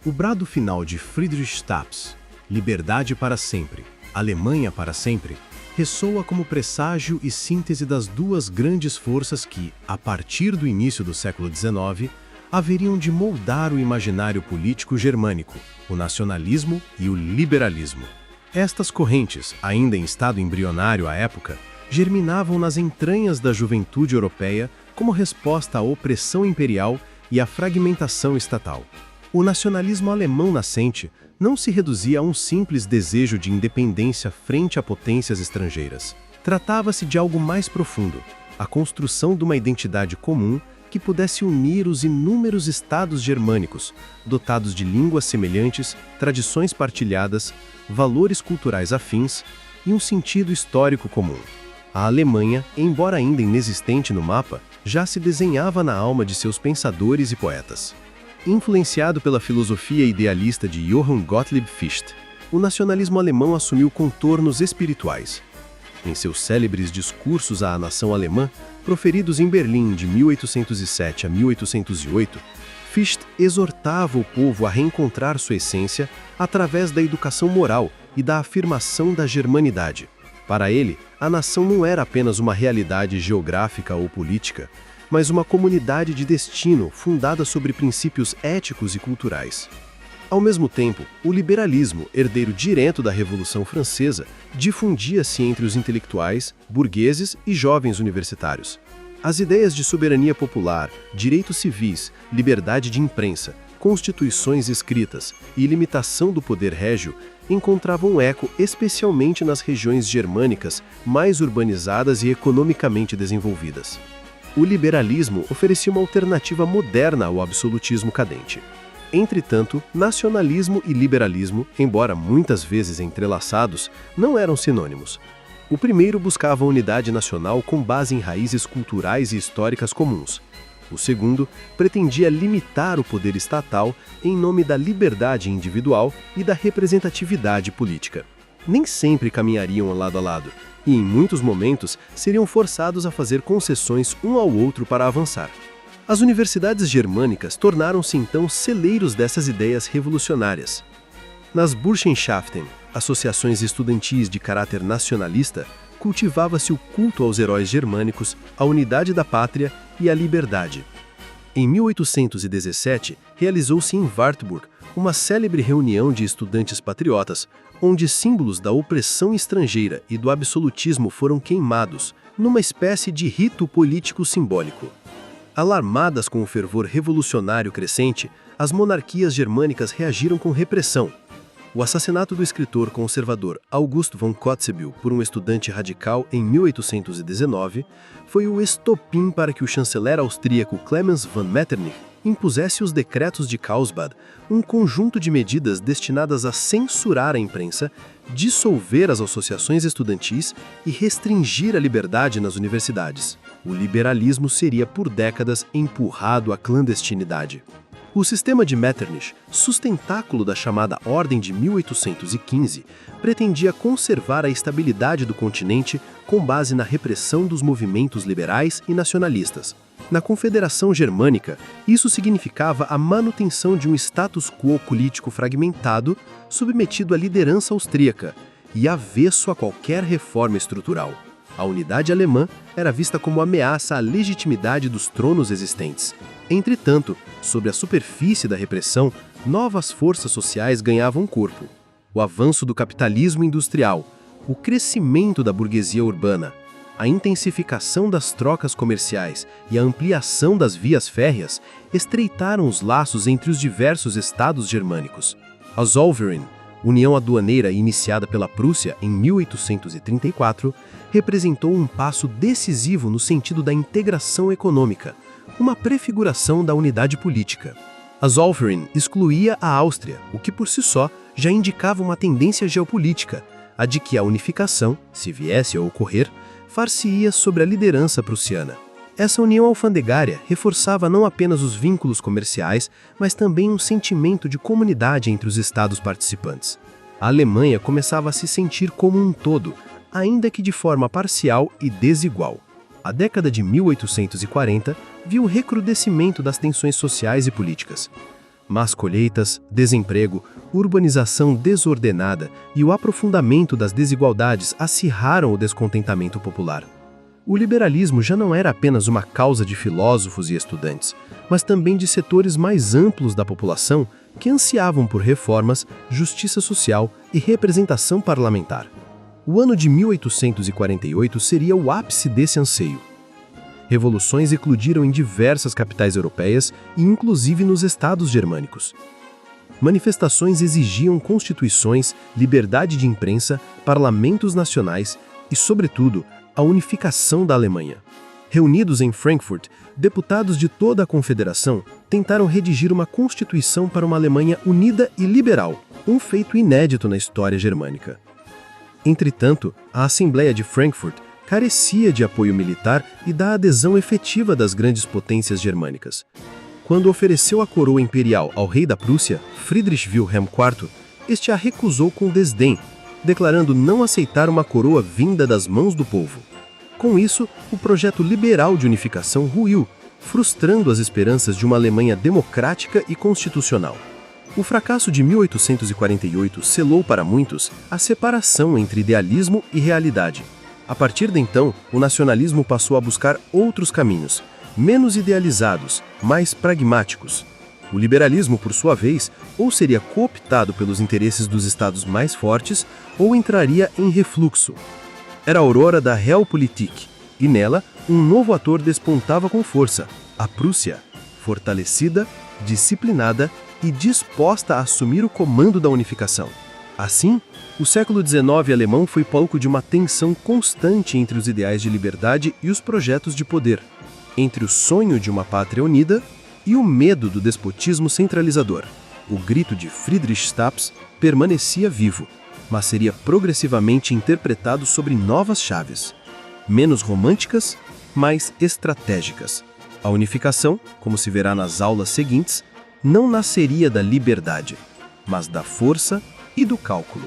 O brado final de Friedrich Staaps, liberdade para sempre, Alemanha para sempre, ressoa como presságio e síntese das duas grandes forças que, a partir do início do século XIX, haveriam de moldar o imaginário político germânico, o nacionalismo e o liberalismo. Estas correntes, ainda em estado embrionário à época, germinavam nas entranhas da juventude europeia como resposta à opressão imperial e à fragmentação estatal. O nacionalismo alemão nascente não se reduzia a um simples desejo de independência frente a potências estrangeiras. Tratava-se de algo mais profundo, a construção de uma identidade comum que pudesse unir os inúmeros estados germânicos, dotados de línguas semelhantes, tradições partilhadas, valores culturais afins e um sentido histórico comum. A Alemanha, embora ainda inexistente no mapa, já se desenhava na alma de seus pensadores e poetas. Influenciado pela filosofia idealista de Johann Gottlieb Fichte, o nacionalismo alemão assumiu contornos espirituais. Em seus célebres discursos à nação alemã, proferidos em Berlim de 1807 a 1808, Fichte exortava o povo a reencontrar sua essência através da educação moral e da afirmação da germanidade. Para ele, a nação não era apenas uma realidade geográfica ou política, mas uma comunidade de destino fundada sobre princípios éticos e culturais. Ao mesmo tempo, o liberalismo, herdeiro direto da Revolução Francesa, difundia-se entre os intelectuais, burgueses e jovens universitários. As ideias de soberania popular, direitos civis, liberdade de imprensa, constituições escritas e limitação do poder régio encontravam eco especialmente nas regiões germânicas mais urbanizadas e economicamente desenvolvidas. O liberalismo oferecia uma alternativa moderna ao absolutismo cadente. Entretanto, nacionalismo e liberalismo, embora muitas vezes entrelaçados, não eram sinônimos. O primeiro buscava a unidade nacional com base em raízes culturais e históricas comuns. O segundo pretendia limitar o poder estatal em nome da liberdade individual e da representatividade política. Nem sempre caminhariam lado a lado, e em muitos momentos seriam forçados a fazer concessões um ao outro para avançar. As universidades germânicas tornaram-se então celeiros dessas ideias revolucionárias. Nas Burschenschaften, associações estudantis de caráter nacionalista, cultivava-se o culto aos heróis germânicos, à unidade da pátria e à liberdade. Em 1817, realizou-se em Wartburg uma célebre reunião de estudantes patriotas, onde símbolos da opressão estrangeira e do absolutismo foram queimados, numa espécie de rito político simbólico. Alarmadas com o fervor revolucionário crescente, as monarquias germânicas reagiram com repressão. O assassinato do escritor conservador August von Kotzebue por um estudante radical em 1819 foi o estopim para que o chanceler austríaco Clemens von Metternich impusesse os decretos de Karlsbad, um conjunto de medidas destinadas a censurar a imprensa, dissolver as associações estudantis e restringir a liberdade nas universidades. O liberalismo seria por décadas empurrado à clandestinidade. O sistema de Metternich, sustentáculo da chamada Ordem de 1815, pretendia conservar a estabilidade do continente com base na repressão dos movimentos liberais e nacionalistas. Na Confederação Germânica, isso significava a manutenção de um status quo político fragmentado, submetido à liderança austríaca e avesso a qualquer reforma estrutural. A unidade alemã era vista como ameaça à legitimidade dos tronos existentes. Entretanto, sobre a superfície da repressão, novas forças sociais ganhavam corpo. O avanço do capitalismo industrial, o crescimento da burguesia urbana, a intensificação das trocas comerciais e a ampliação das vias férreas estreitaram os laços entre os diversos estados germânicos. A Zollverein, união aduaneira iniciada pela Prússia em 1834, representou um passo decisivo no sentido da integração econômica, uma prefiguração da unidade política. A Zollverein excluía a Áustria, o que por si só já indicava uma tendência geopolítica, a de que a unificação, se viesse a ocorrer, far-se-ia sobre a liderança prussiana. Essa união alfandegária reforçava não apenas os vínculos comerciais, mas também um sentimento de comunidade entre os estados participantes. A Alemanha começava a se sentir como um todo, ainda que de forma parcial e desigual. A década de 1840 viu o recrudescimento das tensões sociais e políticas. Más colheitas, desemprego, urbanização desordenada e o aprofundamento das desigualdades acirraram o descontentamento popular. O liberalismo já não era apenas uma causa de filósofos e estudantes, mas também de setores mais amplos da população que ansiavam por reformas, justiça social e representação parlamentar. O ano de 1848 seria o ápice desse anseio. Revoluções eclodiram em diversas capitais europeias e inclusive nos estados germânicos. Manifestações exigiam constituições, liberdade de imprensa, parlamentos nacionais e, sobretudo, a unificação da Alemanha. Reunidos em Frankfurt, deputados de toda a Confederação tentaram redigir uma constituição para uma Alemanha unida e liberal, um feito inédito na história germânica. Entretanto, a Assembleia de Frankfurt carecia de apoio militar e da adesão efetiva das grandes potências germânicas. Quando ofereceu a coroa imperial ao rei da Prússia, Friedrich Wilhelm IV, este a recusou com desdém, declarando não aceitar uma coroa vinda das mãos do povo. Com isso, o projeto liberal de unificação ruiu, frustrando as esperanças de uma Alemanha democrática e constitucional. O fracasso de 1848 selou para muitos a separação entre idealismo e realidade. A partir de então, o nacionalismo passou a buscar outros caminhos, menos idealizados, mais pragmáticos. O liberalismo, por sua vez, ou seria cooptado pelos interesses dos estados mais fortes, ou entraria em refluxo. Era a aurora da Realpolitik, e nela, um novo ator despontava com força, a Prússia, fortalecida, disciplinada e disposta a assumir o comando da unificação. Assim, o século XIX alemão foi palco de uma tensão constante entre os ideais de liberdade e os projetos de poder, entre o sonho de uma pátria unida e o medo do despotismo centralizador. O grito de Friedrich Staaps permanecia vivo, mas seria progressivamente interpretado sobre novas chaves, menos românticas, mais estratégicas. A unificação, como se verá nas aulas seguintes, não nasceria da liberdade, mas da força e do cálculo.